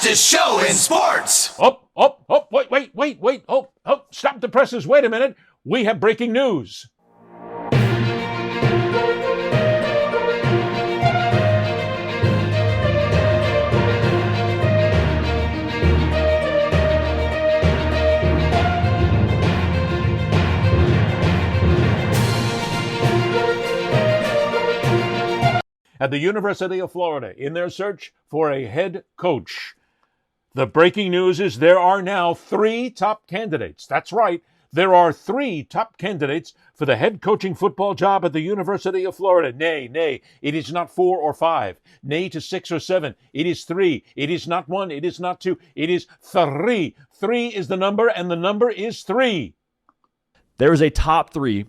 fastest show in sports. Wait. Stop the presses. Wait a minute. We have breaking news. At the University of Florida, in their search for a head coach, the breaking news is there are now 3 top candidates. That's right. There are 3 top candidates for the head coaching football job at the University of Florida. Nay, it is not 4 or 5. Nay to 6 or 7. It is 3. It is not 1. It is not 2. It is 3. 3 is the number, and the number is 3. There is a top 3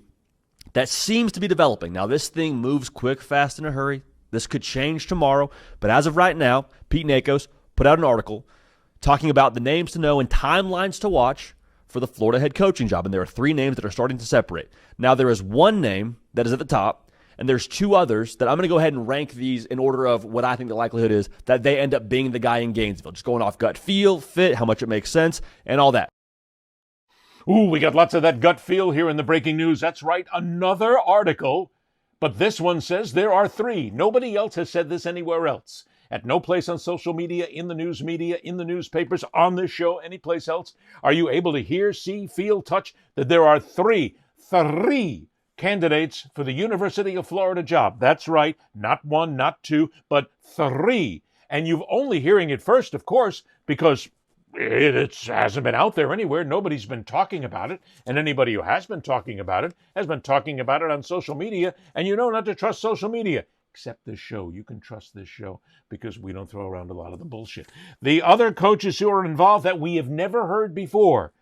that seems to be developing. Now, this thing moves quick, fast, in a hurry. This could change tomorrow, but as of right now, Pete Nakos put out an article talking about the names to know and timelines to watch for the Florida head coaching job, and there are 3 names that are starting to separate. Now, there is 1 name that is at the top, and there's 2 others that I'm going to go ahead and rank these in order of what I think the likelihood is that they end up being the guy in Gainesville, just going off gut feel, fit, how much it makes sense, and all that. Ooh, we got lots of that gut feel here in the breaking news. That's right, another article. But this one says there are 3. Nobody else has said this anywhere else. At no place on social media, in the news media, in the newspapers, on this show, anyplace else, are you able to hear, see, feel, touch that there are 3 candidates for the University of Florida job. That's right, not 1, not 2, but 3. And you're only hearing it first, of course, because it hasn't been out there anywhere. Nobody's been talking about it. And anybody who has been talking about it has been talking about it on social media. And you know not to trust social media. Except this show. You can trust this show because we don't throw around a lot of the bullshit. The other coaches who are involved that we have never heard before.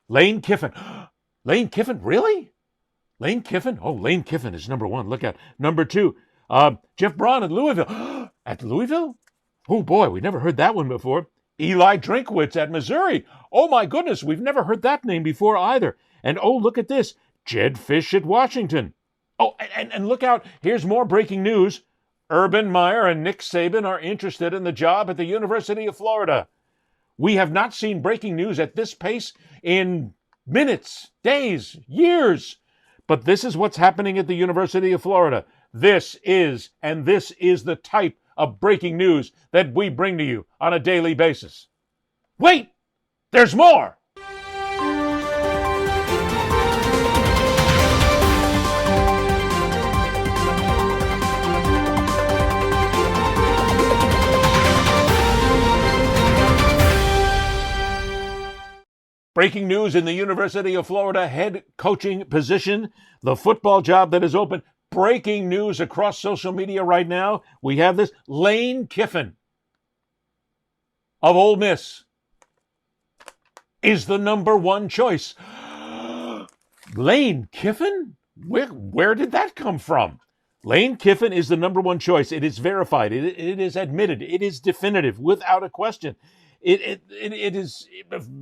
Lane Kiffin. Lane Kiffin? Really? Lane Kiffin? Oh, Lane Kiffin is number 1. Look at number 2. Jeff Braun at Louisville. At Louisville? Oh, boy, we never heard that one before. Eli Drinkwitz at Missouri. Oh, my goodness, we've never heard that name before either. And, oh, look at this. Jed Fish at Washington. Oh, and look out. Here's more breaking news. Urban Meyer and Nick Saban are interested in the job at the University of Florida. We have not seen breaking news at this pace in minutes, days, years. But this is what's happening at the University of Florida. This is the type of breaking news that we bring to you on a daily basis. Wait! There's more! Breaking news in the University of Florida head coaching position, the football job that is open. Breaking news across social media right now. We have this. Lane Kiffin of Ole Miss is the number 1 choice. Lane Kiffin? Where did that come from? Lane Kiffin is the number 1 choice. It is verified. It is admitted. It is definitive, without a question. It is,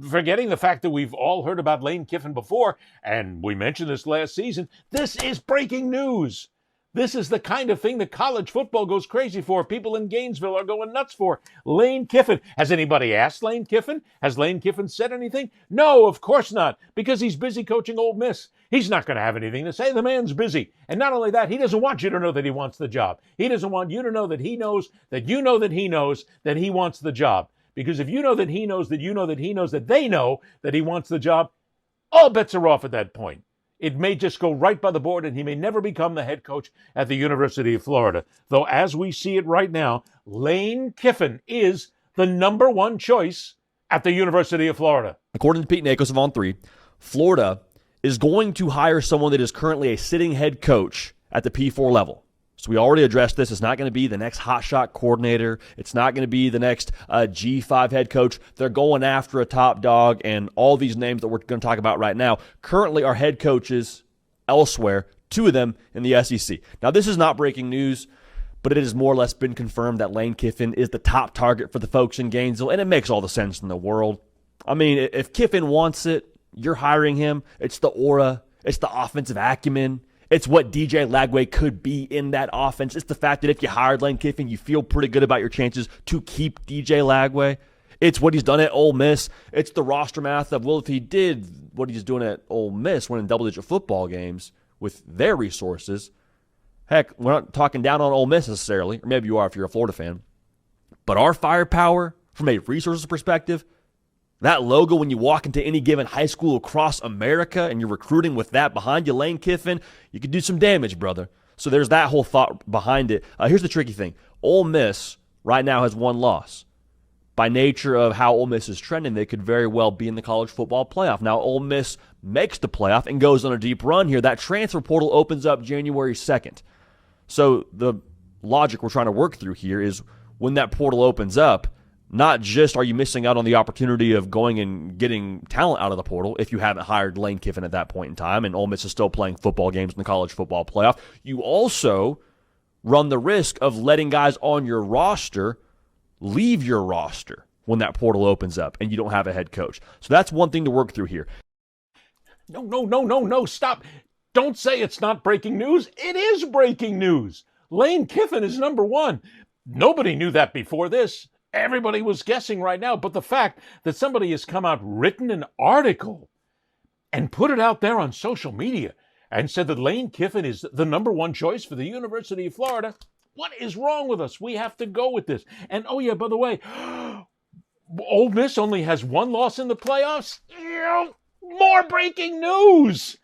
forgetting the fact that we've all heard about Lane Kiffin before, and we mentioned this last season, this is breaking news. This is the kind of thing that college football goes crazy for. People in Gainesville are going nuts for. Lane Kiffin. Has anybody asked Lane Kiffin? Has Lane Kiffin said anything? No, of course not, because he's busy coaching Ole Miss. He's not going to have anything to say. The man's busy. And not only that, he doesn't want you to know that he wants the job. He doesn't want you to know that he knows that you know that he knows that he wants the job. Because if you know that he knows that you know that he knows that they know that he wants the job, all bets are off at that point. It may just go right by the board, and he may never become the head coach at the University of Florida. Though as we see it right now, Lane Kiffin is the number 1 choice at the University of Florida. According to Pete Nakos of On3, Florida is going to hire someone that is currently a sitting head coach at the P4 level. So we already addressed this. It's not going to be the next hotshot coordinator. It's not going to be the next G5 head coach. They're going after a top dog, and all these names that we're going to talk about right now currently are head coaches elsewhere, 2 of them in the SEC. Now, this is not breaking news, but it has more or less been confirmed that Lane Kiffin is the top target for the folks in Gainesville, and it makes all the sense in the world. I mean, if Kiffin wants it, you're hiring him. It's the aura. It's the offensive acumen. It's what DJ Lagway could be in that offense. It's the fact that if you hired Lane Kiffin, you feel pretty good about your chances to keep DJ Lagway. It's what he's done at Ole Miss. It's the roster math of, well, if he did what he's doing at Ole Miss, winning double-digit football games with their resources, heck, we're not talking down on Ole Miss necessarily, or maybe you are if you're a Florida fan, but our firepower from a resources perspective, that logo when you walk into any given high school across America and you're recruiting with that behind you, Lane Kiffin, you could do some damage, brother. So there's that whole thought behind it. Here's the tricky thing. Ole Miss right now has one loss. By nature of how Ole Miss is trending, they could very well be in the college football playoff. Now, Ole Miss makes the playoff and goes on a deep run here. That transfer portal opens up January 2nd. So the logic we're trying to work through here is when that portal opens up, not just are you missing out on the opportunity of going and getting talent out of the portal if you haven't hired Lane Kiffin at that point in time and Ole Miss is still playing football games in the college football playoff, you also run the risk of letting guys on your roster leave your roster when that portal opens up and you don't have a head coach. So that's one thing to work through here. No, stop. Don't say it's not breaking news. It is breaking news. Lane Kiffin is number one. Nobody knew that before this. Everybody was guessing right now. But the fact that somebody has come out, written an article, and put it out there on social media and said that Lane Kiffin is the number one choice for the University of Florida, what is wrong with us? We have to go with this. And oh yeah, by the way, Ole Miss only has one loss in the playoffs. More breaking news.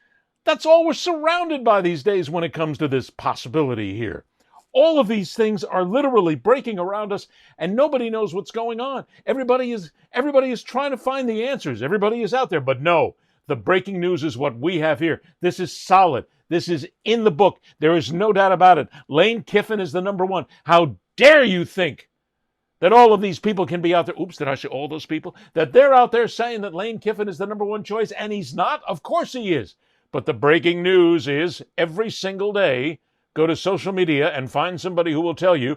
That's all we're surrounded by these days when it comes to this possibility here. All of these things are literally breaking around us, and nobody knows what's going on. Everybody is trying to find the answers. Everybody is out there, but no, the breaking news is what we have here. This is solid. This is in the book. There is no doubt about it. Lane Kiffin is the number one. How dare you think that all of these people can be out there? Oops, did I say all those people? That they're out there saying that Lane Kiffin is the number one choice, and he's not? Of course he is. But the breaking news is every single day, go to social media and find somebody who will tell you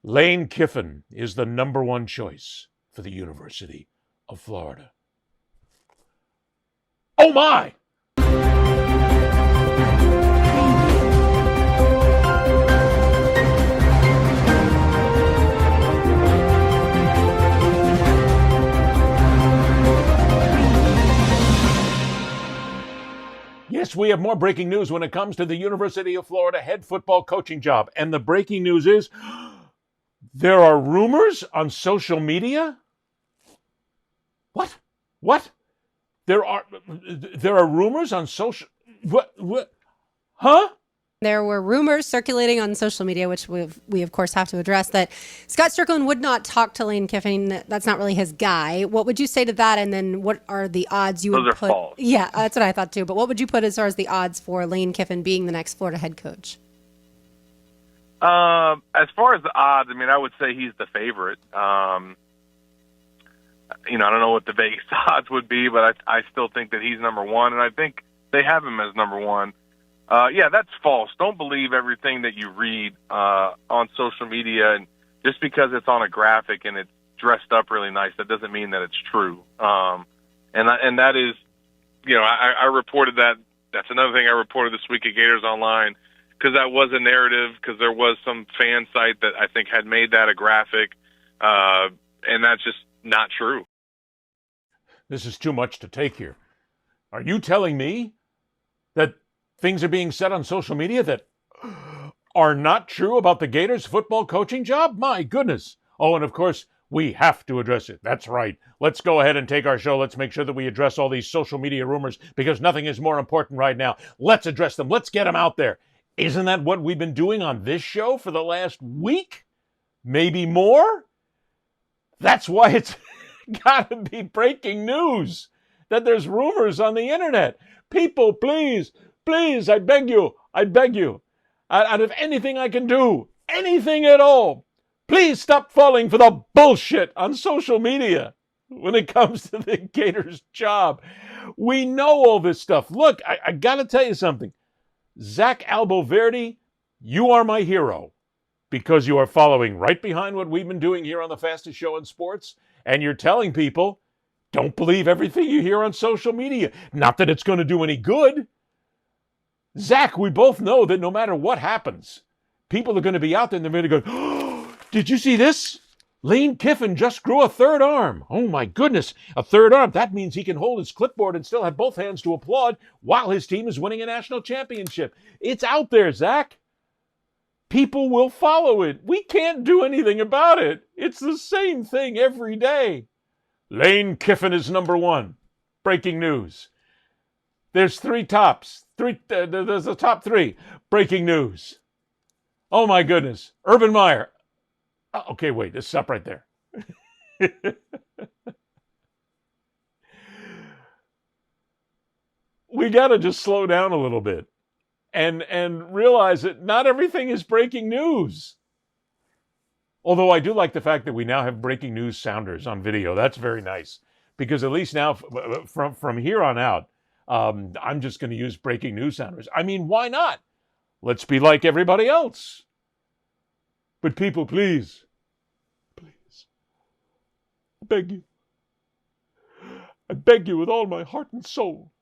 Lane Kiffin is the number one choice for the University of Florida. Oh my! Yes, we have more breaking news when it comes to the University of Florida head football coaching job. And the breaking news is there are rumors on social media. What? There are rumors on social... What? Huh? There were rumors circulating on social media, which we of course have to address, that Scott Strickland would not talk to Lane Kiffin. That's not really his guy. What would you say to that? And then what are the odds you would put? Those are false. Yeah, that's what I thought too. But what would you put as far as the odds for Lane Kiffin being the next Florida head coach? As far as the odds, I mean, I would say he's the favorite. I don't know what the Vegas odds would be, but I still think that he's number one, and I think they have him as number one. Yeah, that's false. Don't believe everything that you read on social media, and just because it's on a graphic and it's dressed up really nice, that doesn't mean that it's true. And that is, I reported that. That's another thing I reported this week at Gators Online, because that was a narrative, because there was some fan site that I think had made that a graphic, and that's just not true. This is too much to take here. Are you telling me that things are being said on social media that are not true about the Gators football coaching job? My goodness. Oh, and of course, we have to address it. That's right. Let's go ahead and take our show. Let's make sure that we address all these social media rumors, because nothing is more important right now. Let's address them. Let's get them out there. Isn't that what we've been doing on this show for the last week? Maybe more? That's why it's got to be breaking news that there's rumors on the internet. People, please, I beg you, out of anything I can do, anything at all, please stop falling for the bullshit on social media when it comes to the Gators job. We know all this stuff. Look, I got to tell you something. Zach Alboverdi, you are my hero, because you are following right behind what we've been doing here on the fastest show in sports, and you're telling people, don't believe everything you hear on social media. Not that it's going to do any good, Zach, we both know that no matter what happens, people are going to be out there and they're going to go, oh, did you see this? Lane Kiffin just grew a third arm. Oh my goodness, a third arm. That means he can hold his clipboard and still have both hands to applaud while his team is winning a national championship. It's out there, Zach. People will follow it. We can't do anything about it. It's the same thing every day. Lane Kiffin is number one. Breaking news. There's three tops. There's the top three. Breaking news. Oh my goodness. Urban Meyer. Okay, wait. Let's stop right there. We got to just slow down a little bit and realize that not everything is breaking news. Although I do like the fact that we now have breaking news sounders on video. That's very nice. Because at least now, from here on out, I'm just going to use breaking news sounders. I mean, why not? Let's be like everybody else. But people, please, I beg you with all my heart and soul,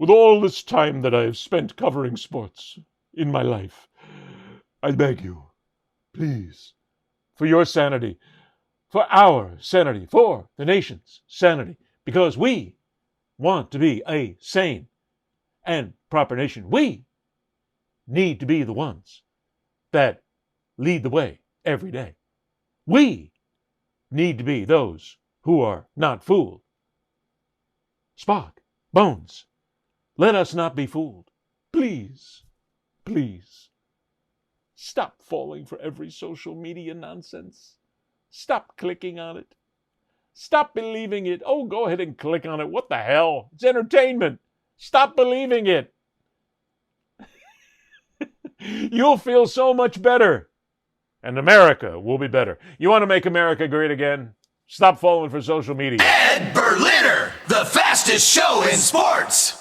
with all this time that I have spent covering sports in my life, I beg you, please, for your sanity, for our sanity, for the nation's sanity, because we want to be a sane and proper nation. We need to be the ones that lead the way every day. We need to be those who are not fooled. Spock, Bones, let us not be fooled. Please, please, stop falling for every social media nonsense. Stop clicking on it. Stop believing it. Oh, go ahead and click on it. What the hell? It's entertainment. Stop believing it. You'll feel so much better. And America will be better. You want to make America great again? Stop falling for social media. Ed Berliner, the fastest show in sports.